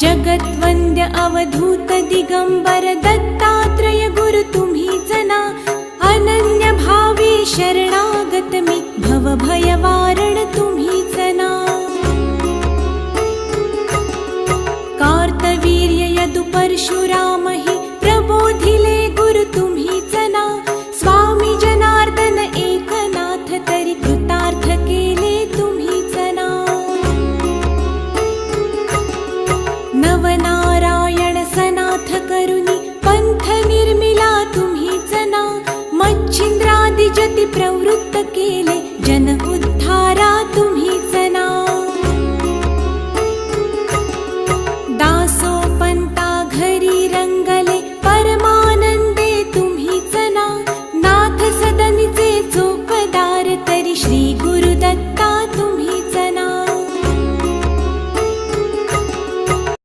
जगद्वन्द्य अवधूत दिगंबर दत्तात्रय गुरु तुम्हीच ना। अनन्य भावे शरणागत मी भव भयवारण तुम्हीच ना। कार्तवीर्य यदु परशुराम हि प्रबोधिले गुरु तुम्हीच ना। स्वामी जनार्दन एकनाथ तरी कृतार्थ केले तुम्हीच ना। नवनारायण सनाथ करुणी पंथ निर्मिला तुम्हीच ना। मच्छिंद्रादि जति प्रवृत्त केले जन उद्धारा तुम्हीच ना।